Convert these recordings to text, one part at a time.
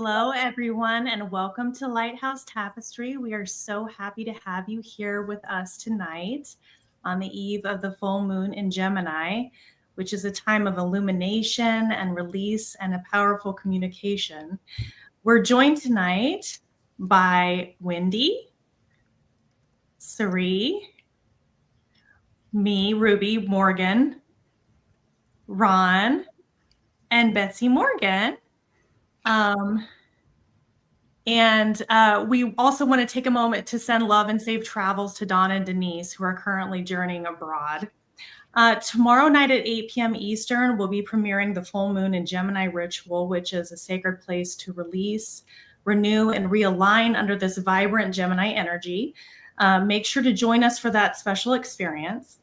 Hello, everyone, and welcome to Lighthouse Tapestry. We are so happy to have you here with us tonight on the eve of the full moon in Gemini, which is a time of illumination and release and a powerful communication. We're joined tonight by Wendy, Sari, me, Ruby, Morgan, Ron, and Betsy Morgan. We also want to take a moment to send love and safe travels to Donna and Denise, who are currently journeying abroad. Tomorrow night at 8 p.m. Eastern, we'll be premiering the full moon in Gemini ritual, which is a sacred place to release, renew, and realign under this vibrant Gemini energy. Make sure to join us for that special experience.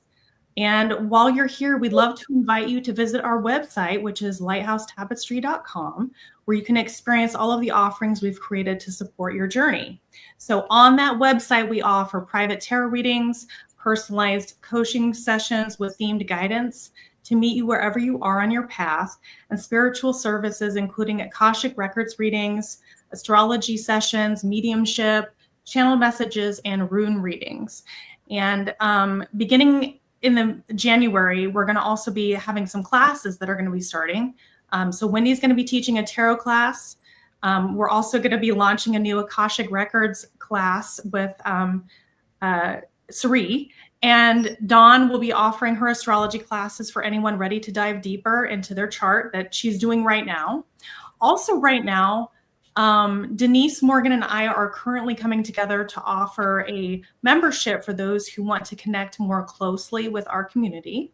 And while you're here, we'd love to invite you to visit our website, which is lighthousetapestry.com, where you can experience all of the offerings we've created to support your journey. So on that website, we offer private tarot readings, personalized coaching sessions with themed guidance to meet you wherever you are on your path, and spiritual services, including akashic records readings, astrology sessions, mediumship, channel messages, and rune readings. And beginning in the January, we're going to also be having some classes that are going to be starting. So Wendy's going to be teaching a tarot class. We're also going to be launching a new Akashic Records class with Sari. And Dawn will be offering her astrology classes for anyone ready to dive deeper into their chart that she's doing right now. Also right now, Denise, Morgan, and I are currently coming together to offer a membership for those who want to connect more closely with our community.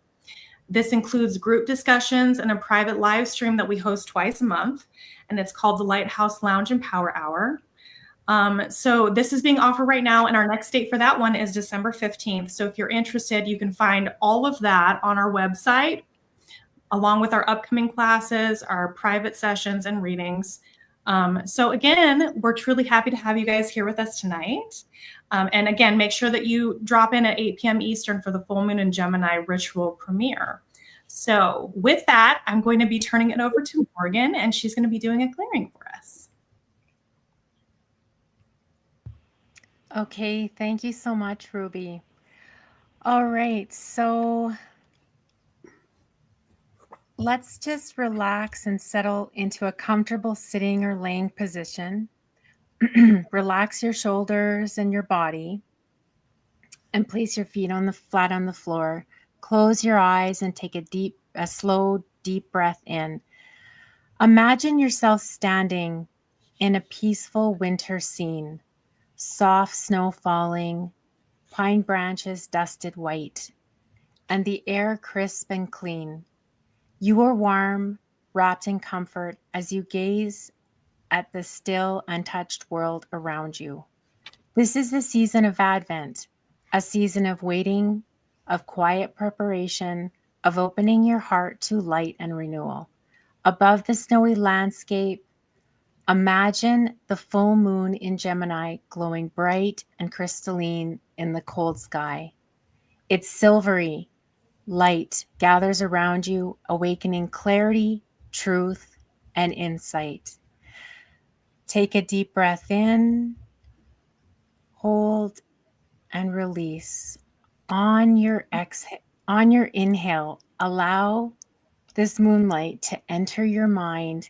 This includes group discussions and a private live stream that we host twice a month, and it's called the Lighthouse Lounge and Power Hour. So this is being offered right now, and our next date for that one is December 15th. So if you're interested, you can find all of that on our website, along with our upcoming classes, our private sessions, and readings. So again, we're truly happy to have you guys here with us tonight. And again, make sure that you drop in at 8 p.m. Eastern for the full moon in Gemini ritual premiere. So with that, I'm going to be turning it over to Morgan, and she's going to be doing a clearing for us. Okay, thank you so much, Ruby. All right, so let's just relax and settle into a comfortable sitting or laying position. Relax your shoulders and your body and place your feet flat on the floor. Close your eyes and take a slow, deep breath in. Imagine yourself standing in a peaceful winter scene. Soft snow falling, pine branches dusted white, and the air crisp and clean. You are warm, wrapped in comfort as you gaze at the still, untouched world around you. This is the season of Advent, a season of waiting, of quiet preparation, of opening your heart to light and renewal. Above the snowy landscape, imagine the full moon in Gemini glowing bright and crystalline in the cold sky. Its silvery light gathers around you, awakening clarity, truth, and insight. Take a deep breath in, hold, and release. On your inhale, allow this moonlight to enter your mind,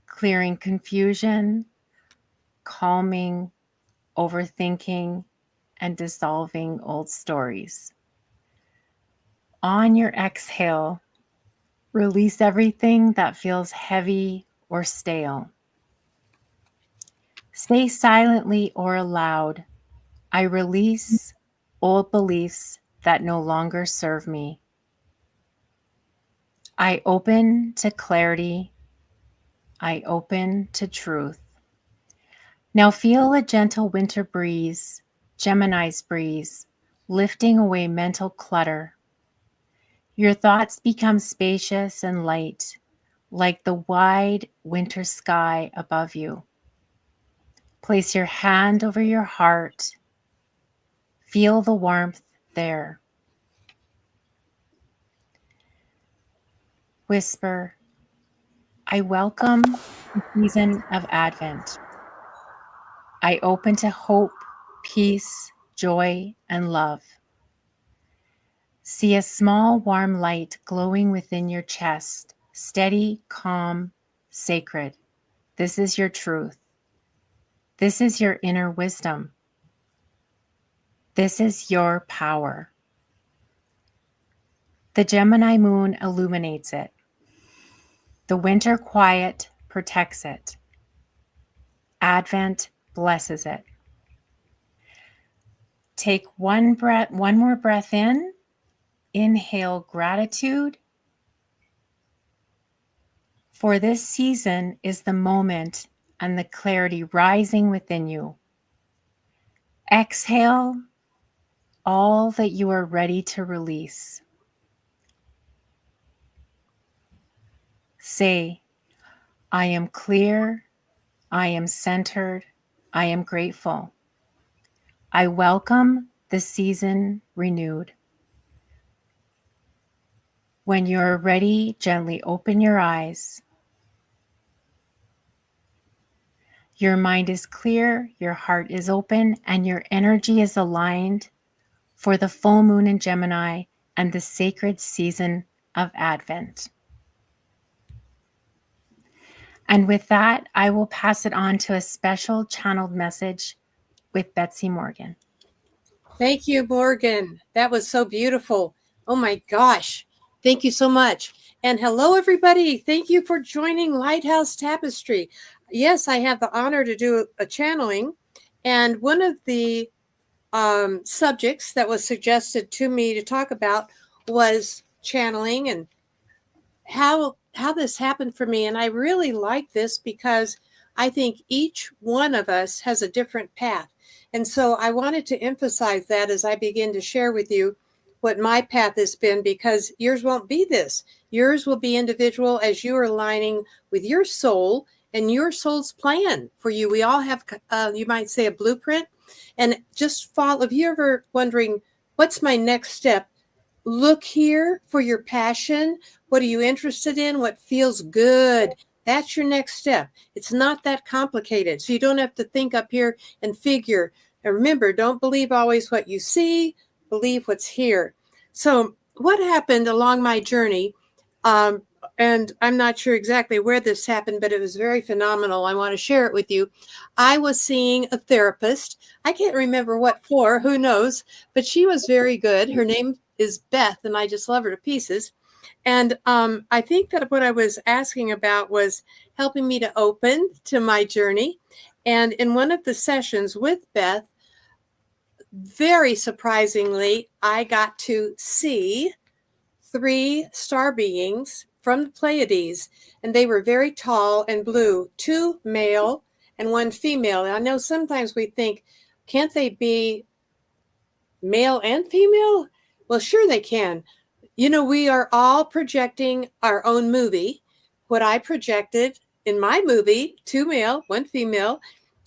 clearing confusion, calming, overthinking, and dissolving old stories. On your exhale, release everything that feels heavy or stale. Say silently or aloud, I release old beliefs that no longer serve me. I open to clarity. I open to truth. Now feel a gentle winter breeze, Gemini's breeze, lifting away mental clutter. Your thoughts become spacious and light, like the wide winter sky above you. Place your hand over your heart. Feel the warmth there. Whisper, I welcome the season of Advent. I open to hope, peace, joy, and love. See a small warm light glowing within your chest, steady, calm, sacred. This is your truth. This is your inner wisdom. This is your power. The Gemini moon illuminates it. The winter quiet protects it. Advent blesses it. Take one more breath in. Inhale gratitude. For this season is the moment and the clarity rising within you. Exhale all that you are ready to release. Say, I am clear, I am centered, I am grateful. I welcome the season renewed. When you are ready, gently open your eyes. Your mind is clear, your heart is open, and your energy is aligned for the full moon in Gemini and the sacred season of Advent. And with that, I will pass it on to a special channeled message with Betsy Morgan. Thank you, Morgan. That was so beautiful. Oh my gosh. Thank you so much. And hello, everybody. Thank you for joining Lighthouse Tapestry. Yes, I have the honor to do a channeling. And one of the subjects that was suggested to me to talk about was channeling and how this happened for me. And I really like this because I think each one of us has a different path. And so I wanted to emphasize that as I begin to share with you what my path has been, because yours won't be this. Yours will be individual as you are aligning with your soul and your soul's plan for you. We all have, you might say, a blueprint. And just follow. If you're ever wondering, what's my next step? Look here for your passion. What are you interested in? What feels good? That's your next step. It's not that complicated. So you don't have to think up here and figure. And remember, don't believe always what you see, believe what's here. So what happened along my journey, and I'm not sure exactly where this happened, but it was very phenomenal. I want to share it with you. I was seeing a therapist. I can't remember what for, who knows, but she was very good. Her name is Beth, and I just love her to pieces. And I think that what I was asking about was helping me to open to my journey. And in one of the sessions with Beth, very surprisingly, I got to see 3 star beings from the Pleiades, and they were very tall and blue, 2 male and 1 female. And I know sometimes we think, can't they be male and female? Well, sure they can. You know, we are all projecting our own movie. What I projected in my movie, 2 male, 1 female,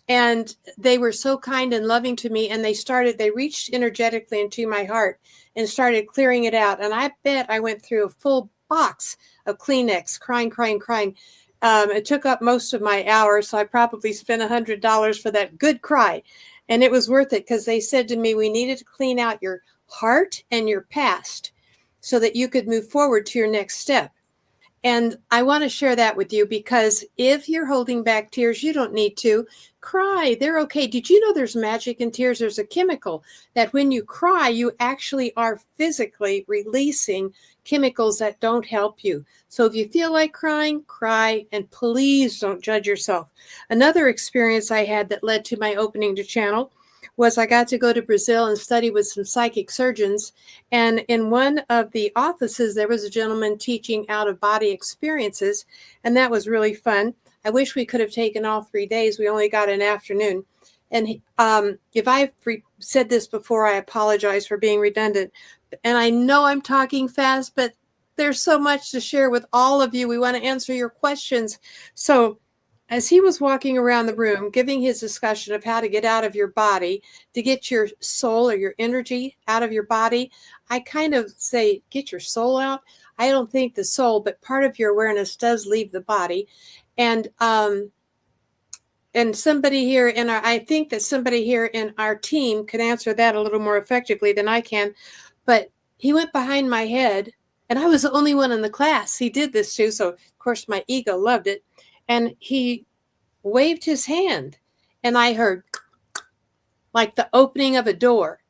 and they were so kind and loving to me. And they reached energetically into my heart and started clearing it out. And I bet I went through a full box of Kleenex, crying. It took up most of my hour, so I probably spent $100 for that good cry. And it was worth it because they said to me, we needed to clean out your heart and your past so that you could move forward to your next step. And I want to share that with you because if you're holding back tears, you don't need to cry. They're okay. Did you know there's magic in tears? There's a chemical that when you cry, you actually are physically releasing chemicals that don't help you. So if you feel like crying, cry, and please don't judge yourself. Another experience I had that led to my opening to channel was I got to go to Brazil and study with some psychic surgeons. And in one of the offices, there was a gentleman teaching out-of-body experiences, and that was really fun. I wish we could have taken all 3 days. We only got an afternoon. And if I've said this before, I apologize for being redundant. And I know I'm talking fast, but there's so much to share with all of you. We want to answer your questions. So as he was walking around the room, giving his discussion of how to get out of your body, to get your soul or your energy out of your body, I kind of say, get your soul out. I don't think the soul, but part of your awareness does leave the body. And somebody here I think that somebody here in our team can answer that a little more effectively than I can. But he went behind my head, and I was the only one in the class he did this to. So, of course, my ego loved it. And he waved his hand, and I heard like the opening of a door.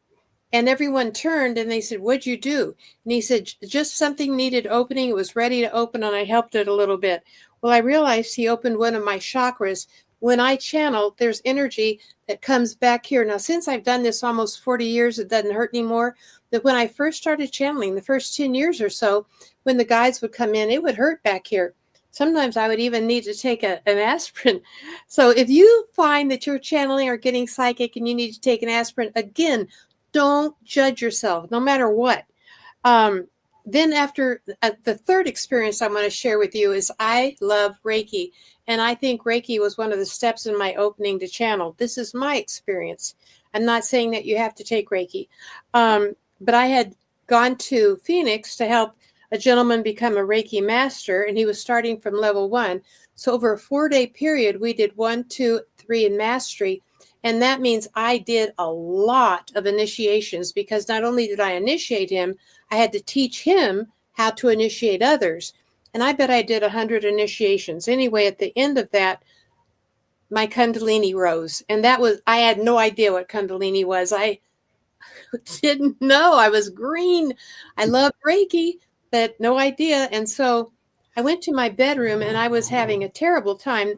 And everyone turned, and they said, "What'd you do?" And he said, "Just something needed opening. It was ready to open, and I helped it a little bit." Well, I realized he opened one of my chakras. When I channel, there's energy that comes back here. Now, since I've done this almost 40 years, it doesn't hurt anymore. That when I first started channeling, the first 10 years or so, when the guides would come in, it would hurt back here. Sometimes I would even need to take an aspirin. So if you find that you're channeling or getting psychic and you need to take an aspirin, again, don't judge yourself, no matter what. Then after the third experience I'm going to share with you is I love Reiki. And I think Reiki was one of the steps in my opening to channel. This is my experience. I'm not saying that you have to take Reiki. But I had gone to Phoenix to help a gentleman become a Reiki master, and he was starting from level 1. So over a 4-day period, we did 1, 2, 3 in mastery. And that means I did a lot of initiations, because not only did I initiate him, I had to teach him how to initiate others. And I bet I did 100 initiations. Anyway, at the end of that, my Kundalini rose. And I had no idea what Kundalini was. I didn't know. I was green. I love Reiki, but no idea. And so I went to my bedroom, and I was having a terrible time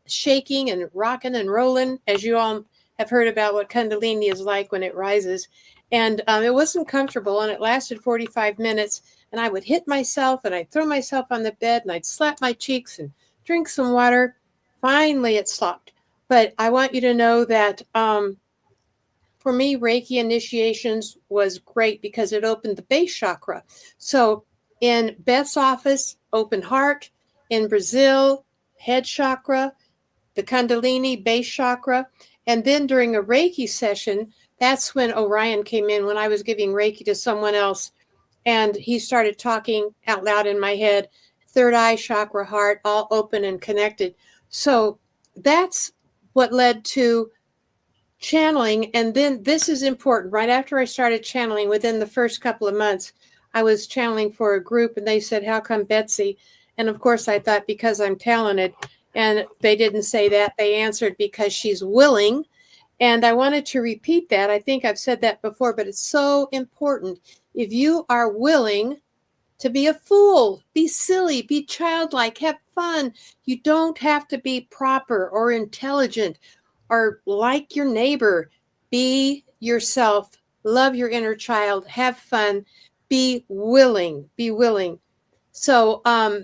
shaking and rocking and rolling, as you all have heard about what Kundalini is like when it rises. And it wasn't comfortable, and it lasted 45 minutes. And I would hit myself, and I'd throw myself on the bed, and I'd slap my cheeks and drink some water. Finally, it stopped. But I want you to know that for me, Reiki initiations was great because it opened the base chakra. So in Beth's office, open heart. In Brazil, head chakra. The Kundalini, base chakra. And then during a Reiki session, that's when Orion came in, when I was giving Reiki to someone else. And he started talking out loud in my head. Third eye chakra, heart, all open and connected. So that's what led to channeling. And then this is important. Right after I started channeling, within the first couple of months, I was channeling for a group, and they said, "How come Betsy?" And of course, I thought because I'm talented. And they didn't say that. They answered because she's willing. And I wanted to repeat that. I think I've said that before, but it's so important. If you are willing to be a fool, be silly, be childlike, have fun, you don't have to be proper or intelligent or like your neighbor. Be yourself, love your inner child, have fun, be willing, be willing. So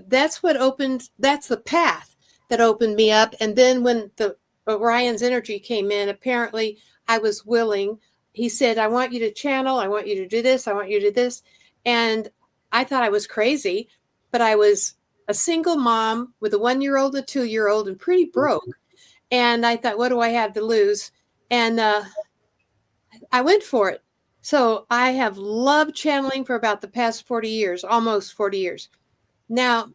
that's the path that opened me up. And then when the Orion's energy came in, apparently I was willing. He said, "I want you to channel. I want you to do this. I want you to do this." And I thought I was crazy, but I was a single mom with a 1-year-old, a 2-year-old, and pretty broke. And I thought, what do I have to lose? And I went for it. So I have loved channeling for about the past 40 years, almost 40 years. Now,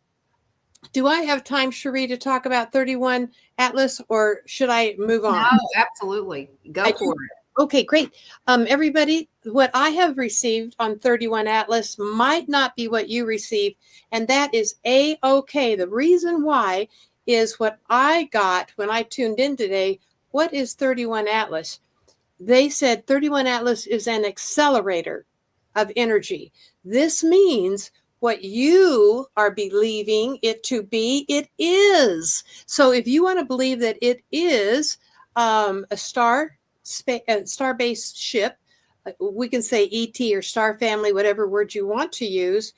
do I have time, Cherie, to talk about 31 Atlas, or should I move on? No, absolutely. Go for it. Okay, great. Everybody, what I have received on 31 Atlas might not be what you received, and that is A-okay. The reason why is what I got when I tuned in today. What is 31 Atlas? They said 31 Atlas is an accelerator of energy. This means what you are believing it to be, it is. So if you want to believe that it is a star-based ship, we can say ET or star family, whatever word you want to use,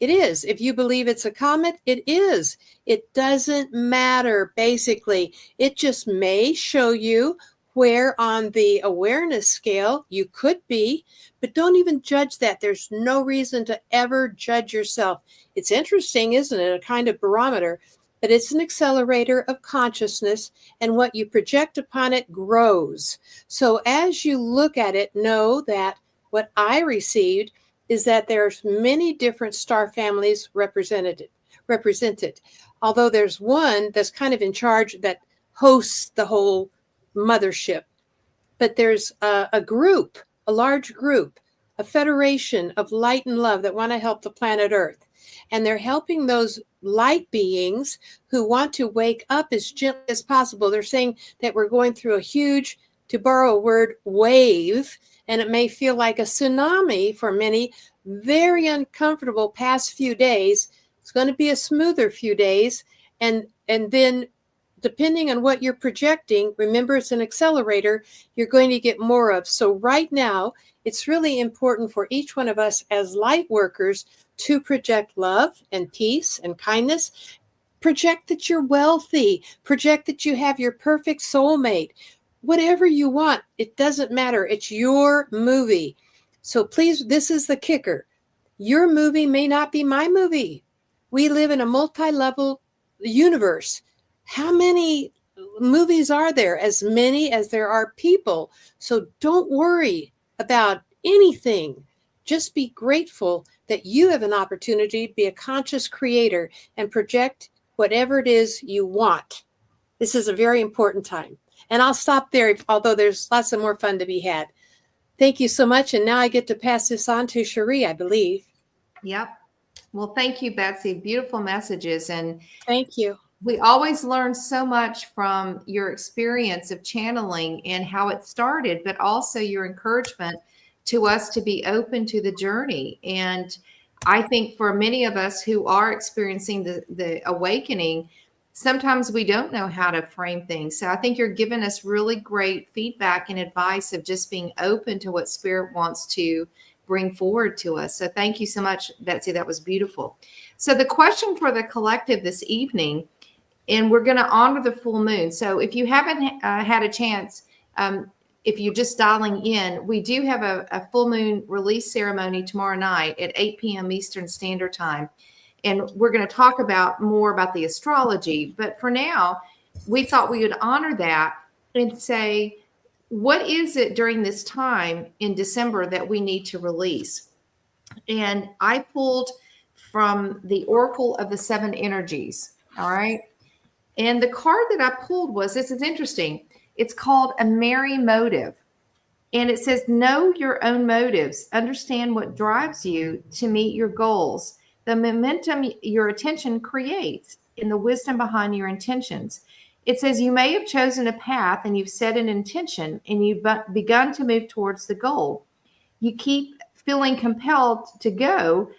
it is. If you believe it's a comet, it is. It doesn't matter, basically. It just may show you where on the awareness scale you could be, but don't even judge that. There's no reason to ever judge yourself. It's interesting, isn't it? A kind of barometer, but it's an accelerator of consciousness, and what you project upon it grows. So as you look at it, know that what I received is that there's many different star families represented. Although there's one that's kind of in charge that hosts the whole mothership. But there's a group, a large group, a federation of light and love that want to help the planet Earth. And they're helping those light beings who want to wake up as gently as possible. They're saying that we're going through a huge, to borrow a word, wave, and it may feel like a tsunami for many, very uncomfortable past few days. It's going to be a smoother few days. And then depending on what you're projecting, remember it's an accelerator, you're going to get more of. So right now, it's really important for each one of us as light workers to project love and peace and kindness. Project that you're wealthy. Project that you have your perfect soulmate. Whatever you want, it doesn't matter. It's your movie. So please, this is the kicker. Your movie may not be my movie. We live in a multi-level universe. How many movies are there? As many as there are people. So don't worry about anything. Just be grateful that you have an opportunity to be a conscious creator and project whatever it is you want. This is a very important time. And I'll stop there, although there's lots of more fun to be had. Thank you so much. And now I get to pass this on to Cherie, I believe. Yep. Well, thank you, Betsy. Beautiful messages. And thank you. We always learn so much from your experience of channeling and how it started, but also your encouragement to us to be open to the journey. And I think for many of us who are experiencing the awakening, sometimes we don't know how to frame things. So I think you're giving us really great feedback and advice of just being open to what Spirit wants to bring forward to us. So thank you so much, Betsy. That was beautiful. So the question for the collective this evening, and we're going to honor the full moon. So if you haven't had a chance, if you're just dialing in, we do have a full moon release ceremony tomorrow night at 8 p.m. Eastern Standard Time. And we're going to talk more about the astrology. But for now, we thought we would honor that and say, what is it during this time in December that we need to release? And I pulled from the Oracle of the Seven Energies. All right. And the card that I pulled was, this is interesting. It's called a merry motive. And it says, know your own motives. Understand what drives you to meet your goals. The momentum your attention creates in the wisdom behind your intentions. It says you may have chosen a path and you've set an intention and you've begun to move towards the goal. You keep feeling compelled to go,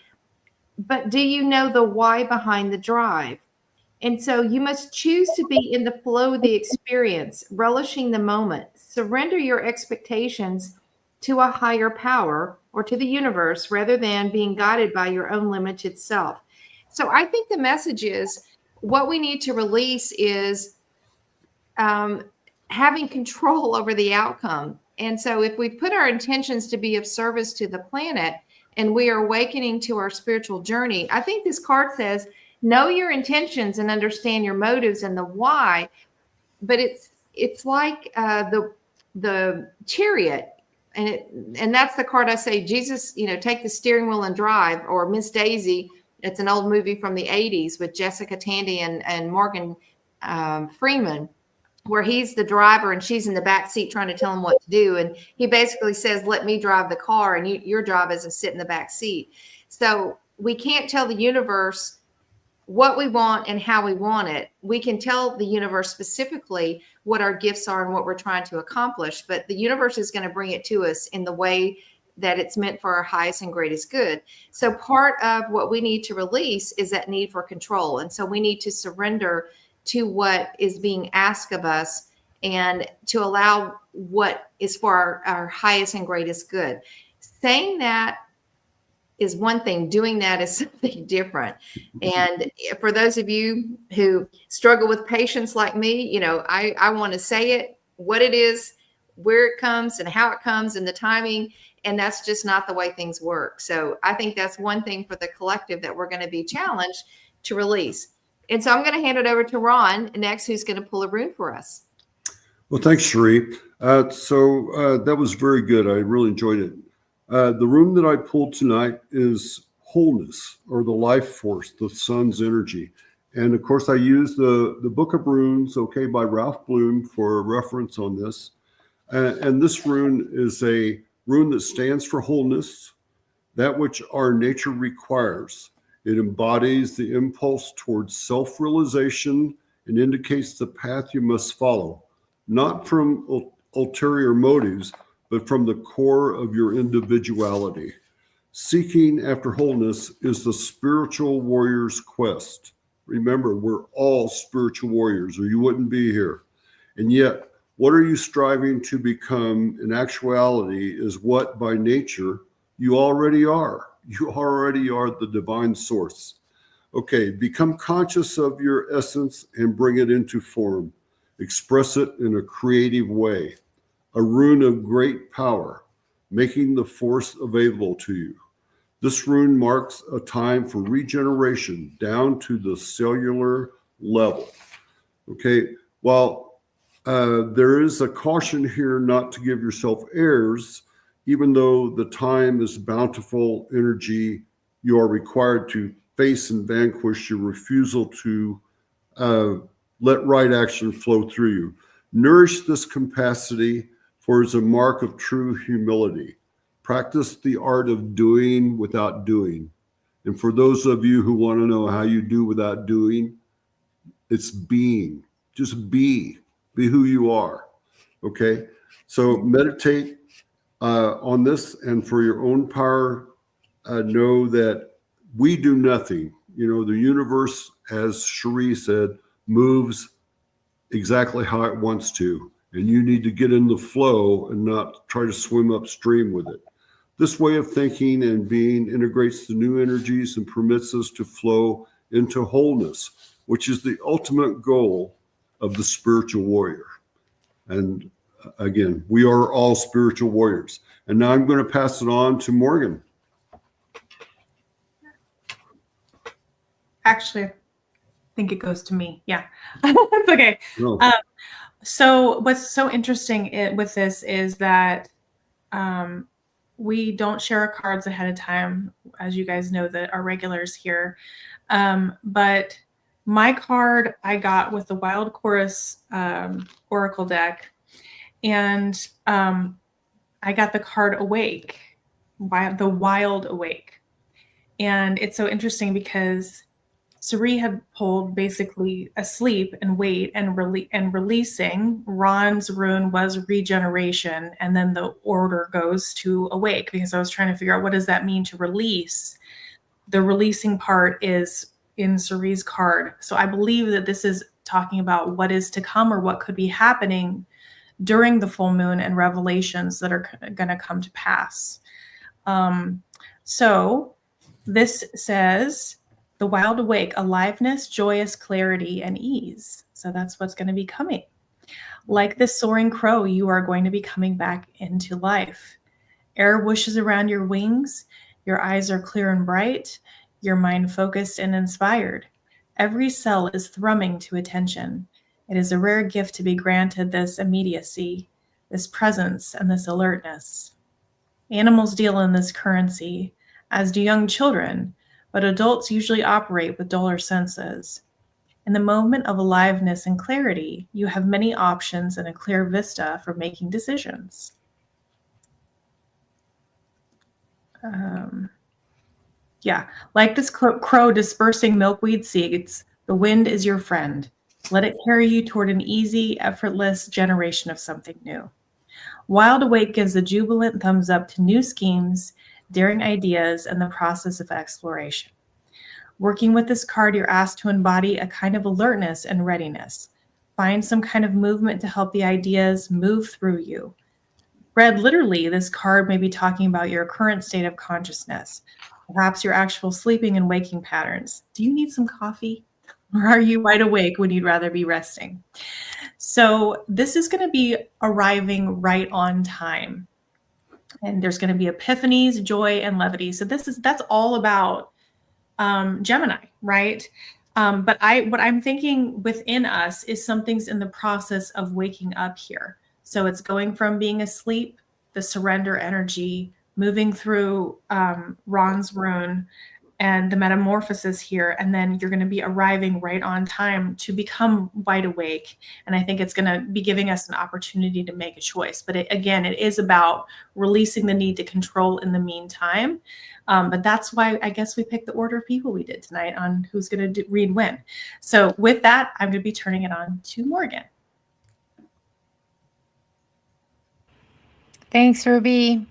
but do you know the why behind the drive? And so you must choose to be in the flow of the experience, relishing the moment. Surrender your expectations to a higher power or to the universe rather than being guided by your own limited self. So I think the message is what we need to release is having control over the outcome. And so if we put our intentions to be of service to the planet and we are awakening to our spiritual journey, I think this card says, know your intentions and understand your motives and the why. But it's like the chariot. And that's the card I say, Jesus, take the steering wheel and drive, or Miss Daisy. It's an old movie from the 80s with Jessica Tandy and Morgan Freeman, where he's the driver and she's in the back seat trying to tell him what to do. And he basically says, let me drive the car and your job is to sit in the back seat. So we can't tell the universe what we want and how we want it. We can tell the universe specifically what our gifts are and what we're trying to accomplish, but the universe is going to bring it to us in the way that it's meant for our highest and greatest good. So part of what we need to release is that need for control. And so we need to surrender to what is being asked of us and to allow what is for our highest and greatest good. Saying that is one thing, doing that is something different. And for those of you who struggle with patience like me, I want to say it, what it is, where it comes and how it comes and the timing. And that's just not the way things work. So I think that's one thing for the collective that we're going to be challenged to release. And so I'm going to hand it over to Ron next, who's going to pull a rune for us. Well, thanks, Cherie. So that was very good. I really enjoyed it. The rune that I pulled tonight is wholeness, or the life force, the sun's energy. And of course, I use the Book of Runes, okay, by Ralph Bloom for a reference on this. And this rune is a rune that stands for wholeness, that which our nature requires. It embodies the impulse towards self-realization and indicates the path you must follow, not from ulterior motives, but from the core of your individuality. Seeking after wholeness is the spiritual warrior's quest. Remember, we're all spiritual warriors, or you wouldn't be here. And yet, what are you striving to become in actuality is what by nature you already are. You already are the divine source. Okay, become conscious of your essence and bring it into form. Express it in a creative way. A rune of great power, making the force available to you. This rune marks a time for regeneration down to the cellular level. Okay, while there is a caution here not to give yourself airs, even though the time is bountiful energy, you are required to face and vanquish your refusal to let right action flow through you. Nourish this capacity, for it is a mark of true humility. Practice the art of doing without doing. And for those of you who want to know how you do without doing, it's being. Just be. Be who you are. Okay? So meditate on this, and for your own power, know that we do nothing. You know, the universe, as Cherie said, moves exactly how it wants to. And you need to get in the flow and not try to swim upstream with it. This way of thinking and being integrates the new energies and permits us to flow into wholeness, which is the ultimate goal of the spiritual warrior. And again, we are all spiritual warriors. And now I'm going to pass it on to Morgan. Actually, I think it goes to me. Yeah, it's okay. No. So what's so interesting with this is that we don't share our cards ahead of time, as you guys know that are regulars here. But my card I got with the Wild Chorus Oracle deck, and I got the card Awake, the Wild Awake. And it's so interesting because Sari had pulled basically asleep and wait and releasing. Ron's rune was regeneration, and then the order goes to awake, because I was trying to figure out what does that mean to release. The releasing part is in Sari's card. So I believe that this is talking about what is to come or what could be happening during the full moon and revelations that are going to come to pass. So this says, the Wild Awake, aliveness, joyous clarity, and ease. So that's what's going to be coming. Like this soaring crow, you are going to be coming back into life. Air whooshes around your wings. Your eyes are clear and bright. Your mind focused and inspired. Every cell is thrumming to attention. It is a rare gift to be granted this immediacy, this presence, and this alertness. Animals deal in this currency, as do young children, but adults usually operate with duller senses. In the moment of aliveness and clarity, you have many options and a clear vista for making decisions. Like this crow dispersing milkweed seeds, the wind is your friend. Let it carry you toward an easy, effortless generation of something new. Wild Awake gives a jubilant thumbs up to new schemes, daring ideas, and the process of exploration. Working with this card, you're asked to embody a kind of alertness and readiness. Find some kind of movement to help the ideas move through you. Read literally, this card may be talking about your current state of consciousness, perhaps your actual sleeping and waking patterns. Do you need some coffee? Or are you wide awake when you'd rather be resting? So this is going to be arriving right on time. And there's going to be epiphanies, joy, and levity. So that's all about Gemini, right? But what I'm thinking within us is something's in the process of waking up here. So it's going from being asleep, the surrender energy, moving through Ron's rune and the metamorphosis here, and then you're going to be arriving right on time to become wide awake. And I think it's going to be giving us an opportunity to make a choice. But again, it is about releasing the need to control in the meantime. But that's why I guess we picked the order of people we did tonight on who's going to read when. So with that, I'm going to be turning it on to Morgan. Thanks, Ruby.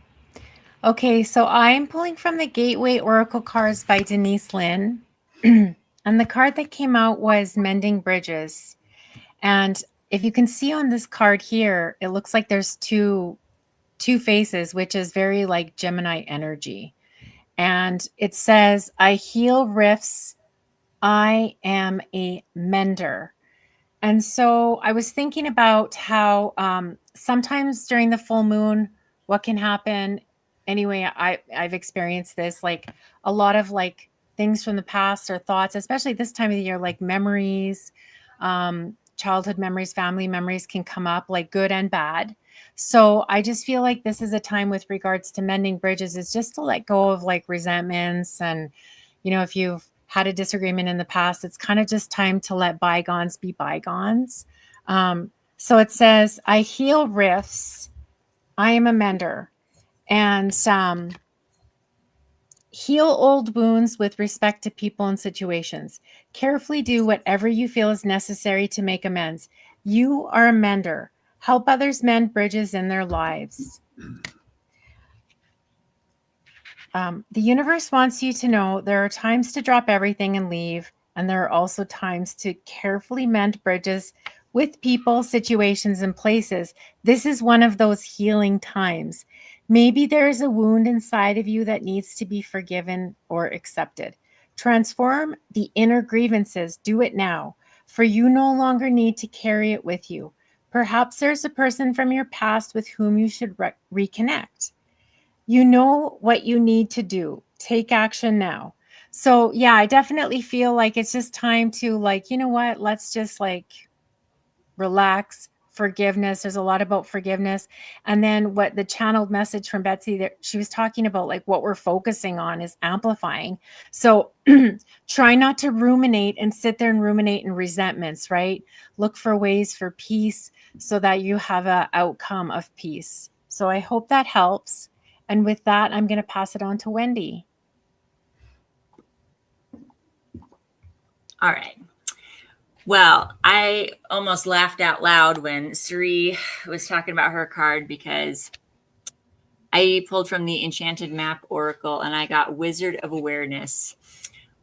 Okay, so I'm pulling from the Gateway Oracle cards by Denise Lynn. And the card that came out was Mending Bridges. And if you can see on this card here, it looks like there's two faces, which is very like Gemini energy. And it says, I heal rifts. I am a mender. And so I was thinking about how sometimes during the full moon, what can happen. Anyway, I've experienced this, like a lot of like things from the past or thoughts, especially this time of the year, like memories, childhood memories, family memories can come up, like good and bad. So I just feel like this is a time with regards to mending bridges is just to let go of like resentments. And, you know, if you've had a disagreement in the past, it's kind of just time to let bygones be bygones. So it says, I heal rifts. I am a mender. And heal old wounds with respect to people and situations. Carefully do whatever you feel is necessary to make amends. You are a mender. Help others mend bridges in their lives. The universe wants you to know there are times to drop everything and leave, and there are also times to carefully mend bridges with people, situations, and places. This is one of those healing times. Maybe there is a wound inside of you that needs to be forgiven or accepted. Transform the inner grievances. Do it now, for you no longer need to carry it with you. Perhaps there's a person from your past with whom you should reconnect. You know what you need to do. Take action now. So yeah, I definitely feel like it's just time to like, you know what, let's just like relax. Forgiveness. There's a lot about forgiveness. And then what the channeled message from Betsy that she was talking about, like what we're focusing on is amplifying. So try not to ruminate and sit there and ruminate in resentments, right? Look for ways for peace so that you have an outcome of peace. So I hope that helps. And with that, I'm going to pass it on to Wendy. All right. Well, I almost laughed out loud when Sri was talking about her card because I pulled from the Enchanted Map Oracle and I got Wizard of Awareness,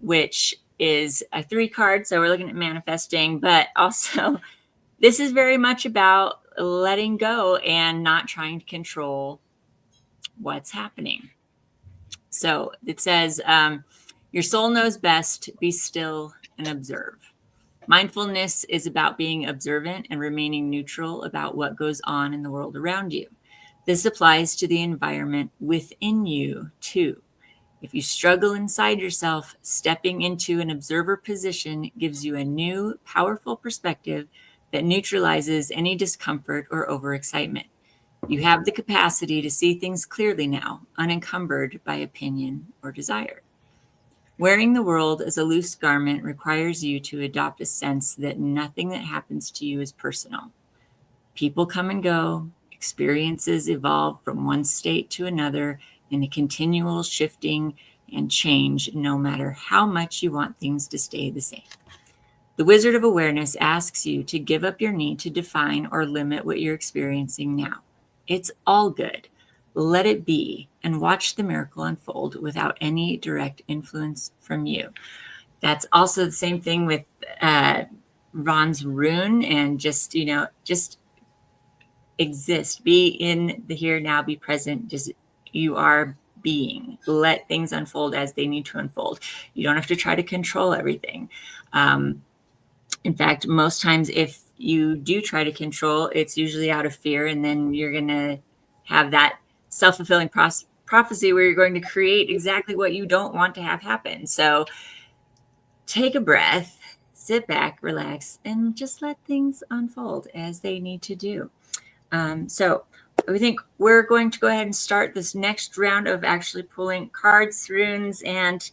which is a 3 card. So we're looking at manifesting, but also this is very much about letting go and not trying to control what's happening. So it says, your soul knows best. Be still and observe. Mindfulness is about being observant and remaining neutral about what goes on in the world around you. This applies to the environment within you too. If you struggle inside yourself, stepping into an observer position gives you a new, powerful perspective that neutralizes any discomfort or overexcitement. You have the capacity to see things clearly now, unencumbered by opinion or desire. Wearing the world as a loose garment requires you to adopt a sense that nothing that happens to you is personal. People come and go, experiences evolve from one state to another in a continual shifting and change, no matter how much you want things to stay the same. The Wizard of Awareness asks you to give up your need to define or limit what you're experiencing now. It's all good. Let it be and watch the miracle unfold without any direct influence from you. That's also the same thing with Ron's rune, and just exist, be in the here now, be present. Just you are being. Let things unfold as they need to unfold. You don't have to try to control everything. In fact, most times if you do try to control, it's usually out of fear, and then you're going to have that self-fulfilling prophecy where you're going to create exactly what you don't want to have happen. So take a breath, sit back, relax, and just let things unfold as they need to do. So I think we're going to go ahead and start this next round of actually pulling cards, runes, and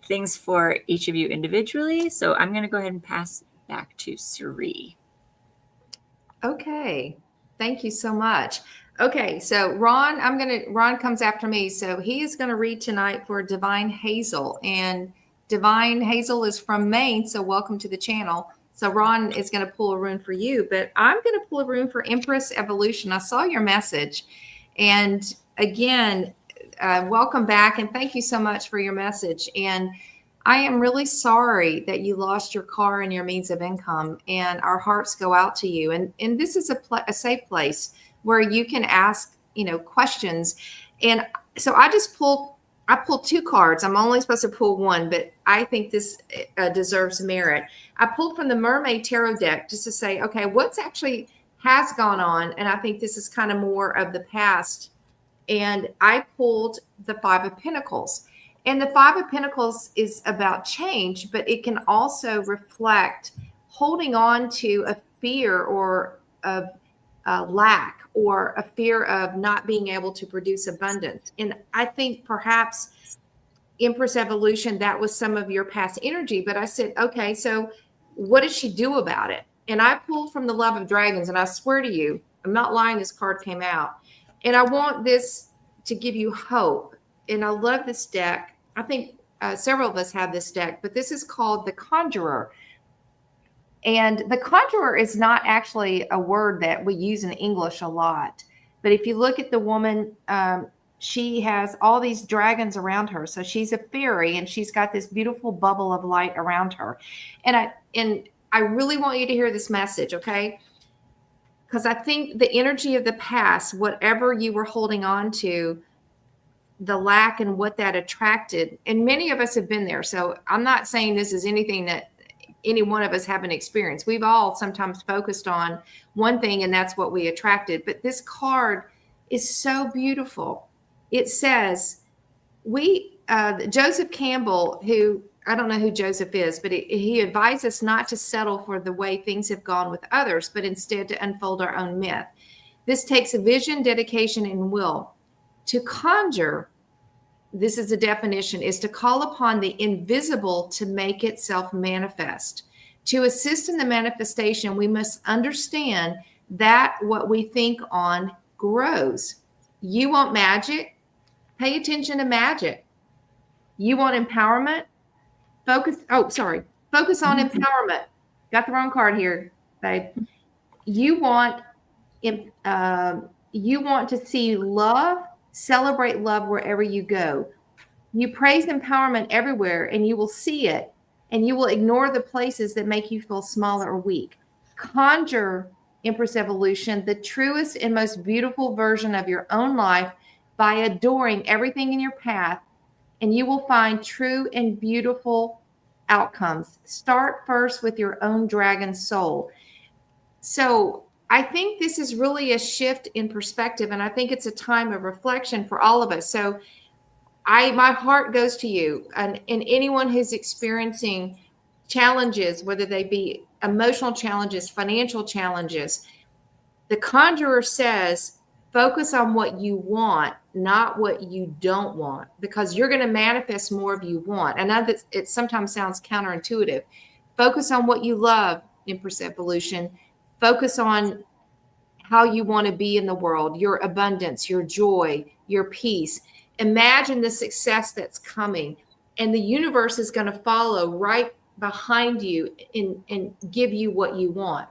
things for each of you individually. So I'm going to go ahead and pass back to Suri. Okay. Thank you so much. Okay. So Ron comes after me. So he is going to read tonight for Divine Hazel, and Divine Hazel is from Maine. So welcome to the channel. So Ron is going to pull a rune for you, but I'm going to pull a rune for Empress Evolution. I saw your message, and again, welcome back. And thank you so much for your message. And I am really sorry that you lost your car and your means of income, and our hearts go out to you. And this is a safe place where you can ask, questions. And so I pulled 2 cards. I'm only supposed to pull 1, but I think this deserves merit. I pulled from the Mermaid Tarot deck just to say, okay, what's actually has gone on? And I think this is kind of more of the past. And I pulled the 5 of Pentacles. And the 5 of Pentacles is about change, but it can also reflect holding on to a fear or of lack, or a fear of not being able to produce abundance. And I think perhaps Empress Evolution, that was some of your past energy. But I said, okay, so what does she do about it? And I pulled from the Love of Dragons, and I swear to you, I'm not lying, this card came out. And I want this to give you hope. And I love this deck. I think several of us have this deck, but this is called the Conjurer. And the Conjurer is not actually a word that we use in English a lot. But if you look at the woman, she has all these dragons around her. So she's a fairy, and she's got this beautiful bubble of light around her. And I really want you to hear this message, okay? Because I think the energy of the past, whatever you were holding on to, the lack and what that attracted, and many of us have been there. So I'm not saying this is anything that any one of us haven't experienced. We've all sometimes focused on one thing, and that's what we attracted. But this card is so beautiful. It says, Joseph Campbell, who, I don't know who Joseph is, but he advised us not to settle for the way things have gone with others, but instead to unfold our own myth. This takes a vision, dedication, and will. To conjure, this is a definition, is to call upon the invisible to make itself manifest. To assist in the manifestation, we must understand that what we think on grows. You want magic? Pay attention to magic. You want empowerment? Focus on empowerment. Got the wrong card here, babe. You want to see love. Celebrate love wherever you go. You praise empowerment everywhere, and you will see it, and you will ignore the places that make you feel small or weak. Conjure, Empress Evolution, the truest and most beautiful version of your own life by adoring everything in your path, and you will find true and beautiful outcomes. Start first with your own dragon soul. So I think this is really a shift in perspective, and I think it's a time of reflection for all of us. So my heart goes to you and anyone who's experiencing challenges, whether they be emotional challenges, financial challenges. The Conjurer says, focus on what you want, not what you don't want, because you're going to manifest more of you want. And I know that it sometimes sounds counterintuitive. Focus on what you love, Empress Evolution. Focus on how you want to be in the world, your abundance, your joy, your peace. Imagine the success that's coming, and the universe is going to follow right behind you and give you what you want.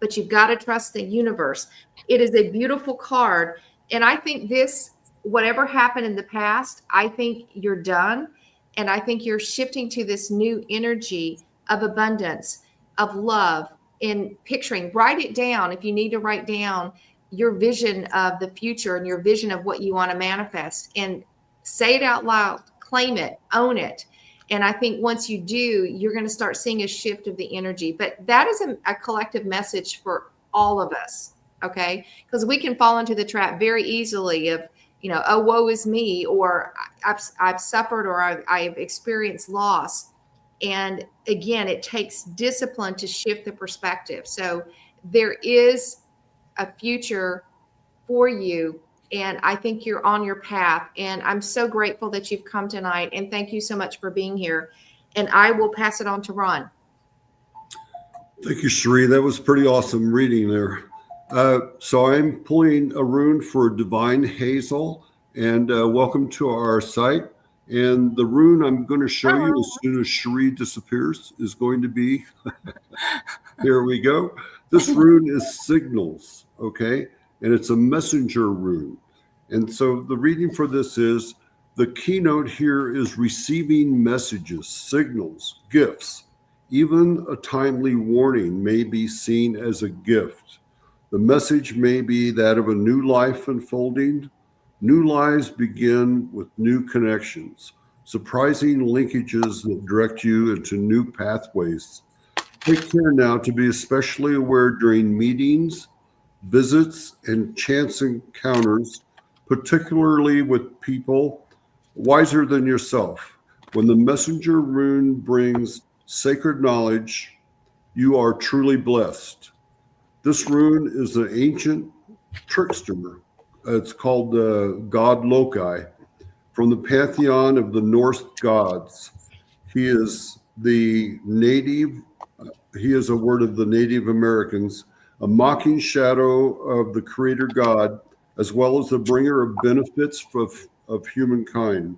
But you've got to trust the universe. It is a beautiful card. And I think this, whatever happened in the past, I think you're done. And I think you're shifting to this new energy of abundance, of love, in picturing. Write it down if you need to write down your vision of the future and your vision of what you want to manifest, and say it out loud, claim it, own it. And I think once you do, you're going to start seeing a shift of the energy. But that is a collective message for all of us, okay? Because we can fall into the trap very easily of, oh, woe is me, or I've suffered, or I've experienced loss. And again, it takes discipline to shift the perspective. So there is a future for you. And I think you're on your path. And I'm so grateful that you've come tonight. And thank you so much for being here. And I will pass it on to Ron. Thank you, Cherie. That was pretty awesome reading there. So I'm pulling a rune for Divine Hazel, and welcome to our site. And the rune I'm going to show you as soon as Cherie disappears is going to be, here we go. This rune is Signals, okay? And it's a messenger rune. And so the reading for this is, the keynote here is receiving messages, signals, gifts. Even a timely warning may be seen as a gift. The message may be that of a new life unfolding. New lives begin with new connections, surprising linkages that direct you into new pathways. Take care now to be especially aware during meetings, visits, and chance encounters, particularly with people wiser than yourself. When the messenger rune brings sacred knowledge, you are truly blessed. This rune is an ancient trickster. It's called God Loki, from the pantheon of the Norse gods. He is the native, he is a word of the Native Americans, a mocking shadow of the creator God, as well as the bringer of benefits of humankind.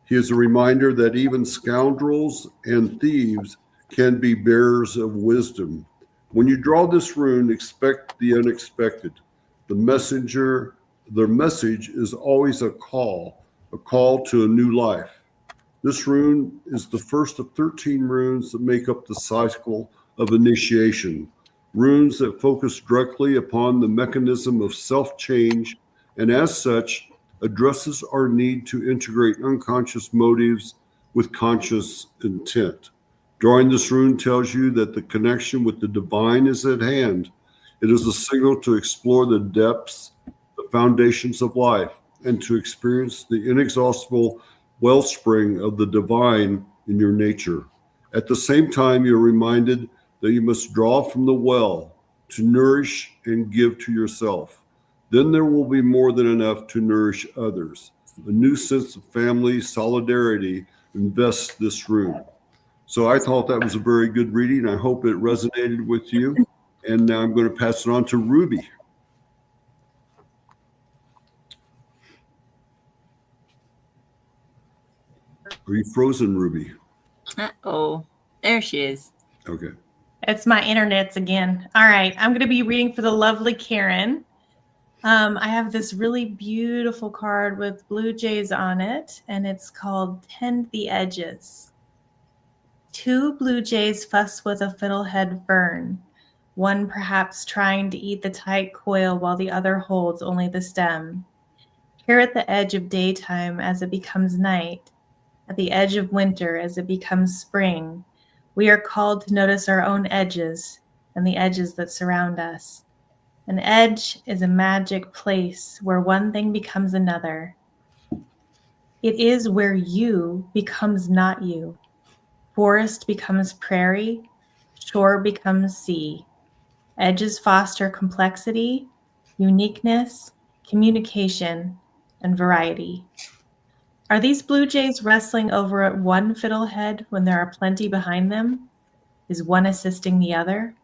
He is a reminder that even scoundrels and thieves can be bearers of wisdom. When you draw this rune, expect the unexpected. The message is always a call to a new life. This rune is the first of 13 runes that make up the cycle of initiation, runes that focus directly upon the mechanism of self-change, and as such, addresses our need to integrate unconscious motives with conscious intent. Drawing this rune tells you that the connection with the divine is at hand. It is a signal to explore the depths, the foundations of life, and to experience the inexhaustible wellspring of the divine in your nature. At the same time, you're reminded that you must draw from the well to nourish and give to yourself. Then there will be more than enough to nourish others. A new sense of family solidarity invests this rune. So I thought that was a very good reading. I hope it resonated with you. And now I'm going to pass it on to Ruby. Are you frozen, Ruby? Uh-oh. There she is. Okay. It's my internets again. All right. I'm going to be reading for the lovely Karen. I have this really beautiful card with blue jays on it, and it's called Tend the Edges. Two blue jays fuss with a fiddlehead fern, one perhaps trying to eat the tight coil while the other holds only the stem. Here at the edge of daytime as it becomes night, at the edge of winter as it becomes spring, we are called to notice our own edges and the edges that surround us. An edge is a magic place where one thing becomes another. It is where you becomes not you. Forest becomes prairie, shore becomes sea. Edges foster complexity, uniqueness, communication, and variety. Are these blue jays wrestling over at one fiddlehead when there are plenty behind them? Is one assisting the other?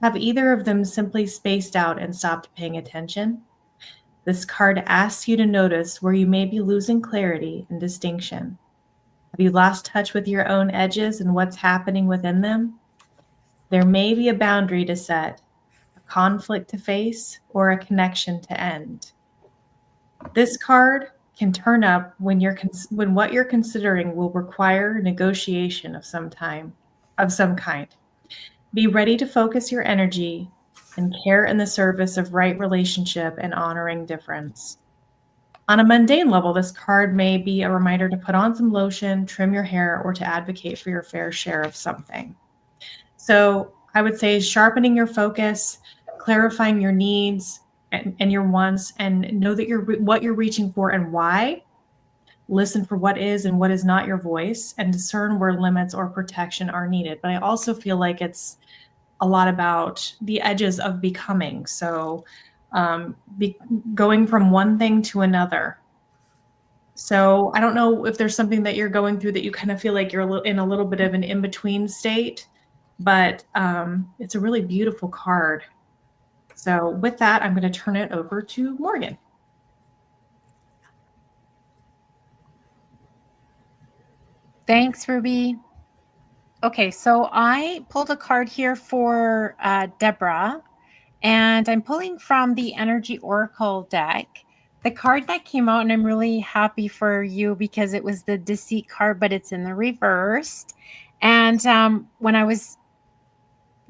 Have either of them simply spaced out and stopped paying attention? This card asks you to notice where you may be losing clarity and distinction. Have you lost touch with your own edges and what's happening within them? There may be a boundary to set, a conflict to face, or a connection to end. This card can turn up when what you're considering will require negotiation of some kind. Be ready to focus your energy and care in the service of right relationship and honoring difference. On a mundane level, this card may be a reminder to put on some lotion, trim your hair, or to advocate for your fair share of something. So I would say sharpening your focus, clarifying your needs and your wants, and know that what you're reaching for and why. Listen for what is and what is not your voice, and discern where limits or protection are needed. But I also feel like it's a lot about the edges of becoming. So going from one thing to another. So I don't know if there's something that you're going through that you kind of feel like you're in a little bit of an in-between state, but it's a really beautiful card. So with that, I'm going to turn it over to Morgan. Thanks, Ruby. Okay, so I pulled a card here for Deborah, and I'm pulling from the Energy Oracle deck. The card that came out, and I'm really happy for you because it was the Deceit card, but it's in the reversed. And when I was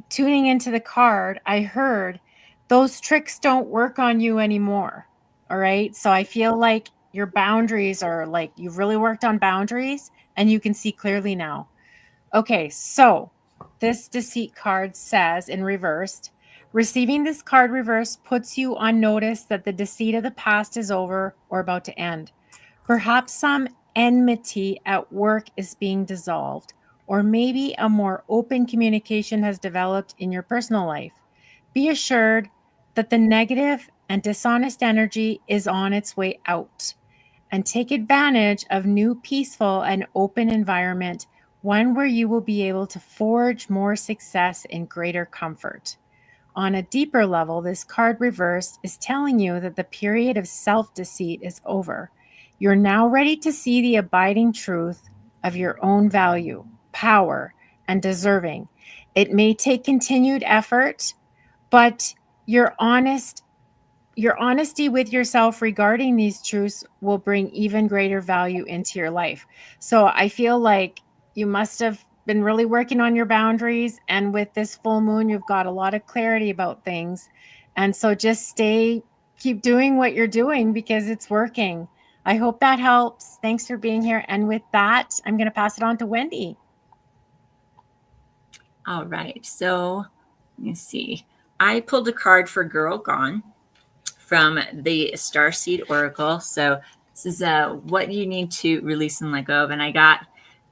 tuning into the card, I heard those tricks don't work on you anymore. All right. So I feel like your boundaries are like you've really worked on boundaries and you can see clearly now. Okay. So this Deceit card says in reversed, receiving this card reversed puts you on notice that the deceit of the past is over or about to end. Perhaps some enmity at work is being dissolved, or maybe a more open communication has developed in your personal life. Be assured that the negative and dishonest energy is on its way out, and take advantage of new peaceful and open environment, one where you will be able to forge more success and greater comfort. On a deeper level, this card reversed is telling you that the period of self-deceit is over. You're now ready to see the abiding truth of your own value, power, and deserving. It may take continued effort, but your honesty with yourself regarding these truths will bring even greater value into your life. So I feel like you must have been really working on your boundaries, and with this full moon, you've got a lot of clarity about things. And so just keep doing what you're doing because it's working. I hope that helps. Thanks for being here. And with that, I'm going to pass it on to Wendy. All right. So let me see. I pulled a card for Girl Gone from the Starseed Oracle. So this is what you need to release and let go of. And I got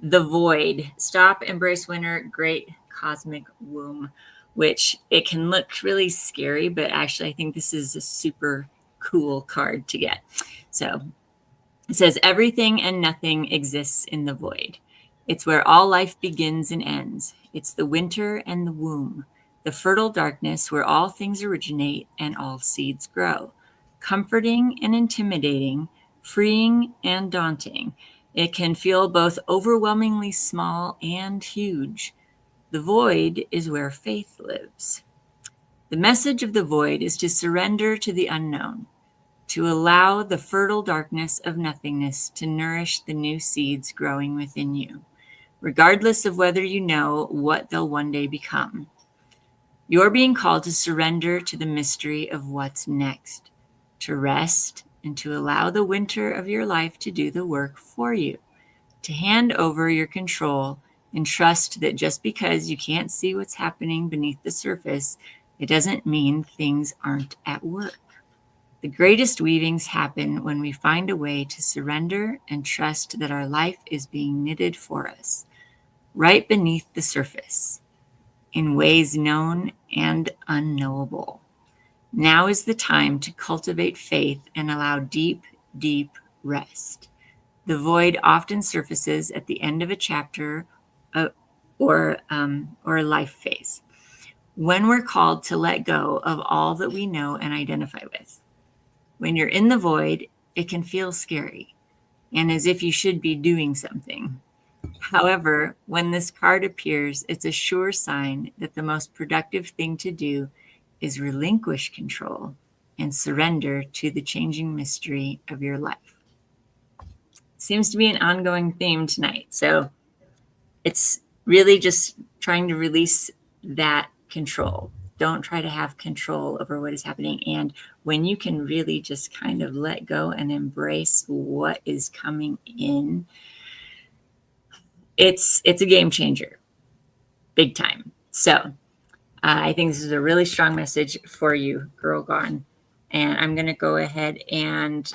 the Void. Stop, embrace winter, great cosmic womb, which it can look really scary, but actually I think this is a super cool card to get. So it says, everything and nothing exists in the void. It's where all life begins and ends. It's the winter and the womb, the fertile darkness where all things originate and all seeds grow. Comforting and intimidating, freeing and daunting. It can feel both overwhelmingly small and huge. The void is where faith lives. The message of the void is to surrender to the unknown, to allow the fertile darkness of nothingness to nourish the new seeds growing within you, regardless of whether you know what they'll one day become. You're being called to surrender to the mystery of what's next, to rest and to allow the winter of your life to do the work for you, to hand over your control and trust that just because you can't see what's happening beneath the surface, it doesn't mean things aren't at work. The greatest weavings happen when we find a way to surrender and trust that our life is being knitted for us, right beneath the surface, in ways known and unknowable. Now is the time to cultivate faith and allow deep, deep rest. The void often surfaces at the end of a chapter or a life phase, when we're called to let go of all that we know and identify with. When you're in the void, it can feel scary and as if you should be doing something. However, when this card appears, it's a sure sign that the most productive thing to do is relinquish control and surrender to the changing mystery of your life. Seems to be an ongoing theme tonight. So it's really just trying to release that control. Don't try to have control over what is happening. And when you can really just kind of let go and embrace what is coming in, it's a game changer, big time. So I think this is a really strong message for you, Girl Gone. And I'm going to go ahead and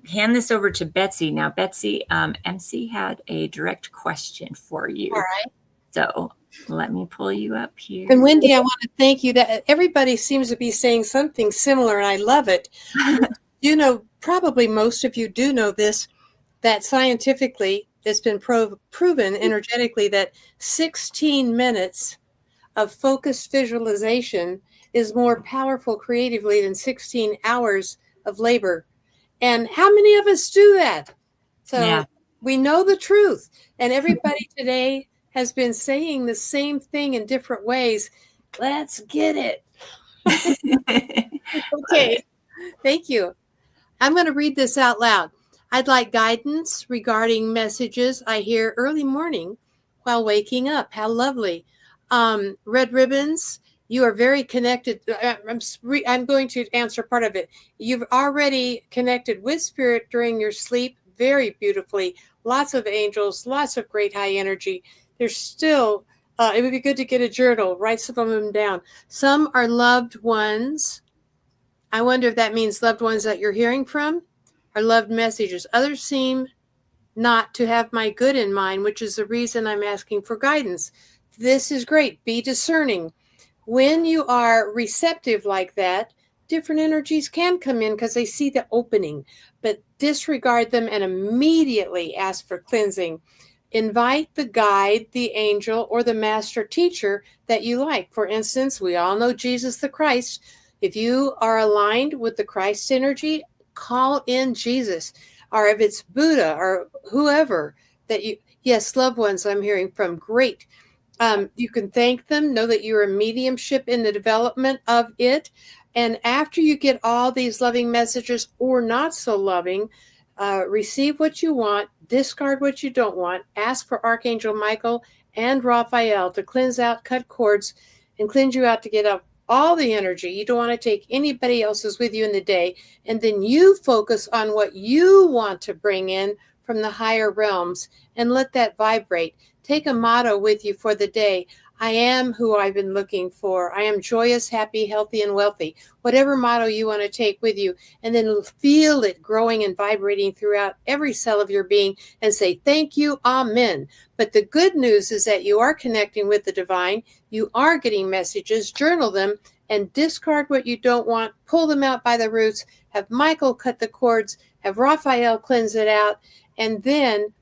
hand this over to Betsy. Now, Betsy, MC had a direct question for you. All right. So Let me pull you up here. And Wendy, I want to thank you that everybody seems to be saying something similar, and I love it. You know, probably most of you do know this, that scientifically it's been proven energetically that 16 minutes of focused visualization is more powerful creatively than 16 hours of labor. And how many of us do that? So we know the truth. And everybody today has been saying the same thing in different ways. Let's get it. Okay. Thank you. I'm going to read this out loud. I'd like guidance regarding messages I hear early morning while waking up. How lovely. Red ribbons, you are very connected. I'm going to answer part of it. You've already connected with spirit during your sleep very beautifully. Lots of angels, lots of great high energy. There's still, it would be good to get a journal, write some of them down. Some are loved ones. I wonder if that means loved ones that you're hearing from or loved messages. Others seem not to have my good in mind, which is the reason I'm asking for guidance. This is great. Be discerning. When you are receptive like that, different energies can come in because they see the opening, but disregard them and immediately ask for cleansing. Invite the guide, the angel, or the master teacher that you like. For instance, we all know Jesus the Christ. If you are aligned with the Christ energy, call in Jesus. Or if it's Buddha or whoever that you, yes, loved ones I'm hearing from, great. You can thank them, know that you're a mediumship in the development of it. And after you get all these loving messages or not so loving, receive what you want, discard what you don't want, ask for Archangel Michael and Raphael to cleanse out, cut cords, and cleanse you out to get up all the energy. You don't want to take anybody else's with you in the day. And then you focus on what you want to bring in from the higher realms and let that vibrate. Take a motto with you for the day. I am who I've been looking for. I am joyous, happy, healthy, and wealthy. Whatever motto you want to take with you, and then feel it growing and vibrating throughout every cell of your being and say, thank you, amen. But the good news is that you are connecting with the divine. You are getting messages, journal them, and discard what you don't want. Pull them out by the roots. Have Michael cut the cords. Have Raphael cleanse it out. And then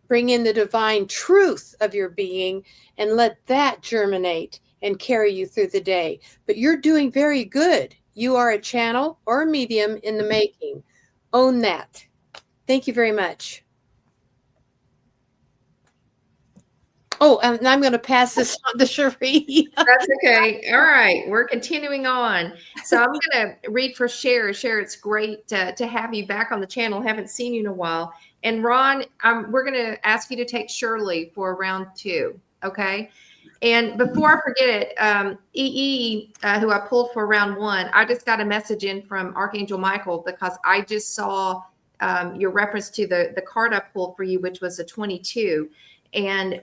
bring in the divine truth of your being and let that germinate and carry you through the day. But you're doing very good. You are a channel or a medium in the making. Own that. Thank you very much. Oh, and I'm going to pass this on to Cherie. That's okay. All right. We're continuing on. So I'm going to read for Cher. Cher, it's great to have you back on the channel. Haven't seen you in a while. And Ron, we're going to ask you to take Shirley for round 2. Okay. And before I forget it, EE, who I pulled for round 1, I just got a message in from Archangel Michael because I just saw your reference to the card I pulled for you, which was a 22. And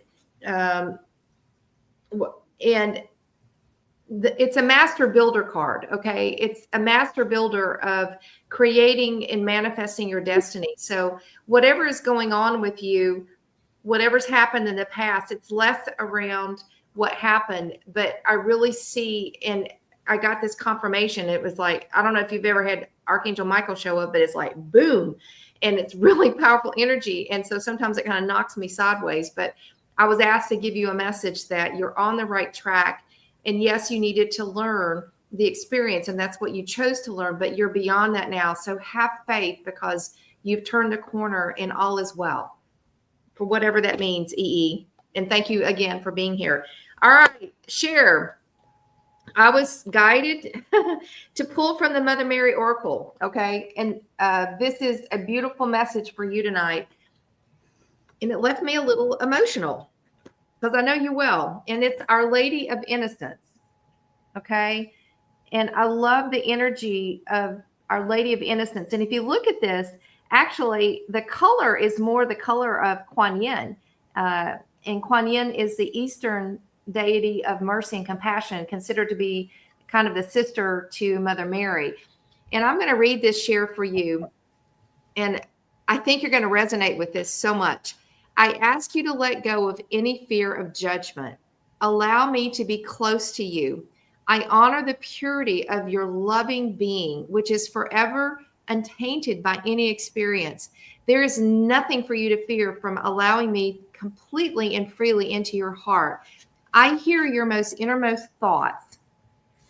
it's a master builder card. Okay. It's a master builder of creating and manifesting your destiny. So whatever is going on with you, whatever's happened in the past, it's less around what happened, but I really see, and I got this confirmation. It was like, I don't know if you've ever had Archangel Michael show up, but it's like, boom. And it's really powerful energy. And so sometimes it kind of knocks me sideways, but I was asked to give you a message that you're on the right track. And yes, you needed to learn the experience, and that's what you chose to learn, but you're beyond that now. So have faith because you've turned the corner and all is well, for whatever that means, EE. And thank you again for being here. All right, Cher, I was guided to pull from the Mother Mary Oracle, okay? And this is a beautiful message for you tonight. And it left me a little emotional because I know you well. And it's Our Lady of Innocence, okay? And I love the energy of Our Lady of Innocence. And if you look at this, actually, the color is more the color of Kuan Yin. And Kuan Yin is the Eastern deity of mercy and compassion, considered to be kind of the sister to Mother Mary. And I'm going to read this share for you. And I think you're going to resonate with this so much. I ask you to let go of any fear of judgment. Allow me to be close to you. I honor the purity of your loving being, which is forever untainted by any experience. There is nothing for you to fear from allowing me completely and freely into your heart. I hear your most innermost thoughts,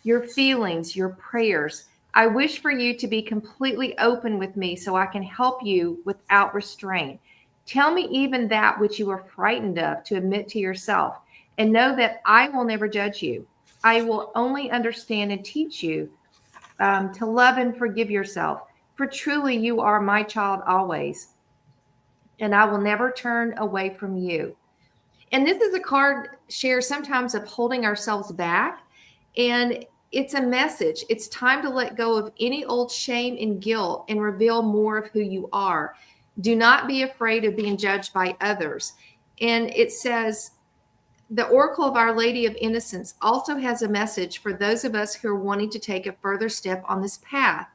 your feelings, your prayers. I wish for you to be completely open with me so I can help you without restraint. Tell me even that which you are frightened of to admit to yourself, and know that I will never judge you. I will only understand and teach you to love and forgive yourself. For truly you are my child always, and I will never turn away from you. And this is a card share sometimes of holding ourselves back. And it's a message. It's time to let go of any old shame and guilt and reveal more of who you are. Do not be afraid of being judged by others. And it says, the Oracle of Our Lady of Innocence also has a message for those of us who are wanting to take a further step on this path,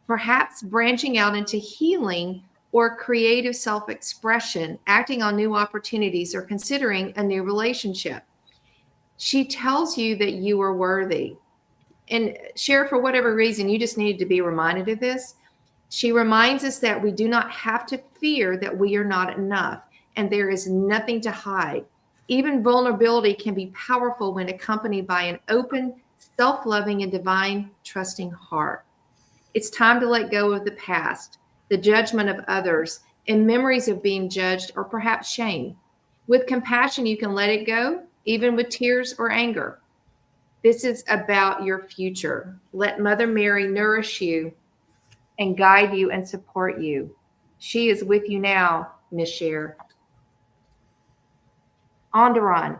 perhaps branching out into healing or creative self-expression, acting on new opportunities, or considering a new relationship. She tells you that you are worthy. And Cher, for whatever reason, you just needed to be reminded of this. She reminds us that we do not have to fear that we are not enough, and there is nothing to hide. Even vulnerability can be powerful when accompanied by an open, self-loving, and divine trusting heart. It's time to let go of the past, the judgment of others, and memories of being judged or perhaps shame. With compassion, you can let it go, even with tears or anger. This is about your future. Let Mother Mary nourish you and guide you and support you. She is with you now, Miss Cher. Onderon.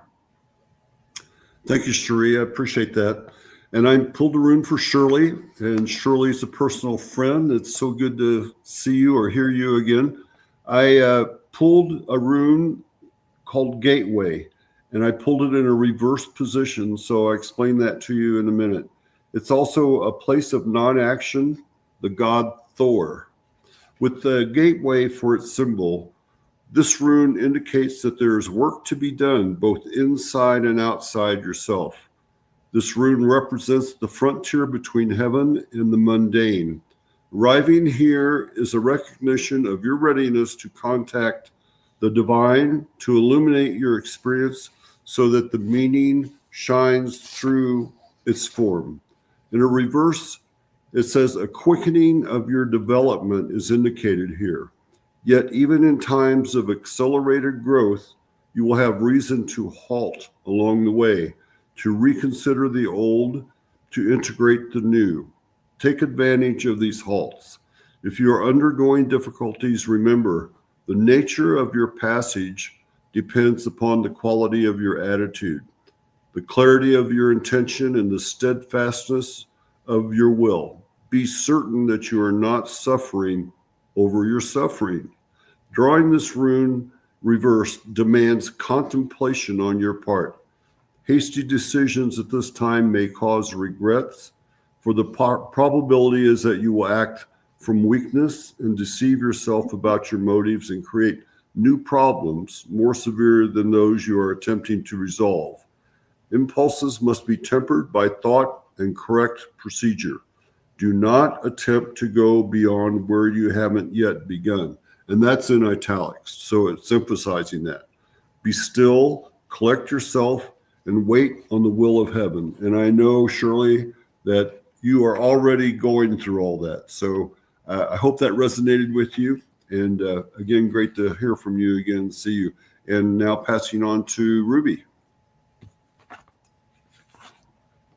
Thank you, Cherie. I appreciate that. And I pulled a rune for Shirley, and Shirley's a personal friend. It's so good to see you or hear you again. I pulled a rune called Gateway, and I pulled it in a reverse position, so I'll explain that to you in a minute. It's also a place of non-action, the god Thor. With the gateway for its symbol, this rune indicates that there is work to be done both inside and outside yourself. This rune represents the frontier between heaven and the mundane. Arriving here is a recognition of your readiness to contact the divine, to illuminate your experience so that the meaning shines through its form. In a reverse, it says a quickening of your development is indicated here. Yet even in times of accelerated growth, you will have reason to halt along the way, to reconsider the old, to integrate the new. Take advantage of these halts. If you are undergoing difficulties, remember, the nature of your passage depends upon the quality of your attitude, the clarity of your intention, and the steadfastness of your will. Be certain that you are not suffering over your suffering. Drawing this rune reverse demands contemplation on your part. Hasty decisions at this time may cause regrets, for the probability is that you will act from weakness and deceive yourself about your motives and create new problems more severe than those you are attempting to resolve. Impulses must be tempered by thought and correct procedure. Do not attempt to go beyond where you haven't yet begun. And that's in italics, so it's emphasizing that. Be still, collect yourself, and wait on the will of heaven. And I know, Shirley, that you are already going through all that. So I hope that resonated with you. And again, great to hear from you again, see you. And now passing on to Ruby.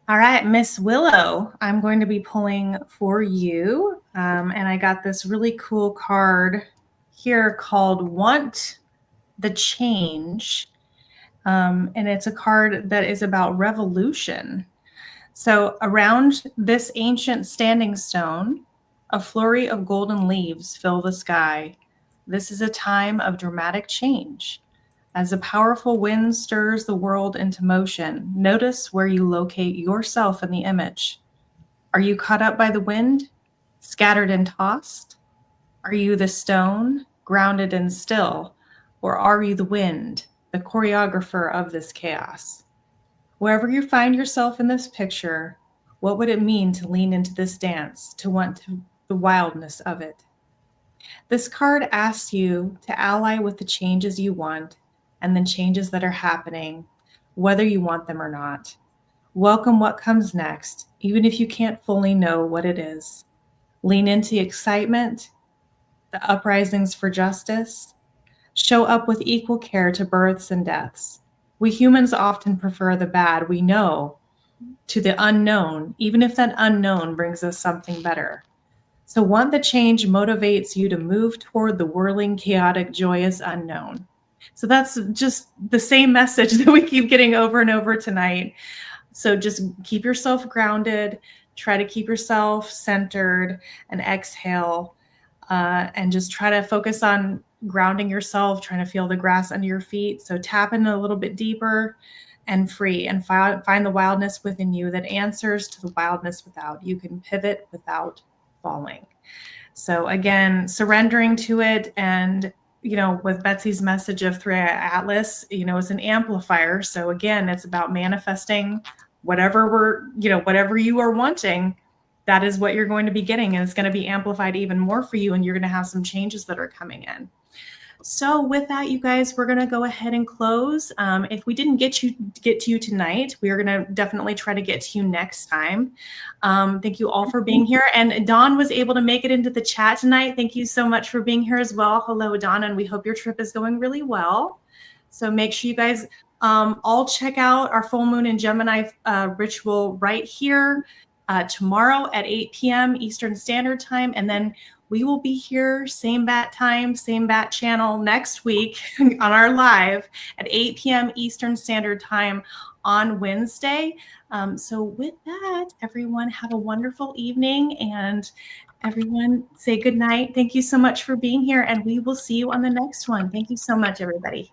All right, Miss Willow, I'm going to be pulling for you. And I got this really cool card here called Want the Change. And it's a card that is about revolution. So around this ancient standing stone, a flurry of golden leaves fill the sky. This is a time of dramatic change. As a powerful wind stirs the world into motion, notice where you locate yourself in the image. Are you caught up by the wind, scattered and tossed? Are you the stone, grounded and still? Or are you the wind, the choreographer of this chaos? Wherever you find yourself in this picture, what would it mean to lean into this dance, to want the wildness of it? This card asks you to ally with the changes you want and then changes that are happening, whether you want them or not. Welcome what comes next, even if you can't fully know what it is. Lean into the excitement, the uprisings for justice. Show up with equal care to births and deaths. We humans often prefer the bad we know to the unknown, even if that unknown brings us something better. So want the change motivates you to move toward the whirling, chaotic, joyous unknown. So that's just the same message that we keep getting over and over tonight. So just keep yourself grounded, try to keep yourself centered, and exhale, and just try to focus on grounding yourself, trying to feel the grass under your feet. So tap in a little bit deeper and free, and find the wildness within you that answers to the wildness without. You can pivot without falling. So again, surrendering to it, and with Betsy's message of 3i Atlas, it's an amplifier. So again, it's about manifesting whatever whatever you are wanting. That is what you're going to be getting, and it's going to be amplified even more for you, and you're going to have some changes that are coming in. So with that, you guys, we're going to go ahead and close. If we didn't get to you tonight, we are going to definitely try to get to you next time. Thank you all for being here. And Dawn was able to make it into the chat tonight. Thank you so much for being here as well. Hello, Dawn, and we hope your trip is going really well. So make sure you guys all check out our full moon in Gemini ritual right here tomorrow at 8 p.m. Eastern Standard Time. And then we will be here, same bat time, same bat channel next week on our live at 8 p.m. Eastern Standard Time on Wednesday. So with that, everyone have a wonderful evening, and everyone say good night. Thank you so much for being here, and we will see you on the next one. Thank you so much, everybody.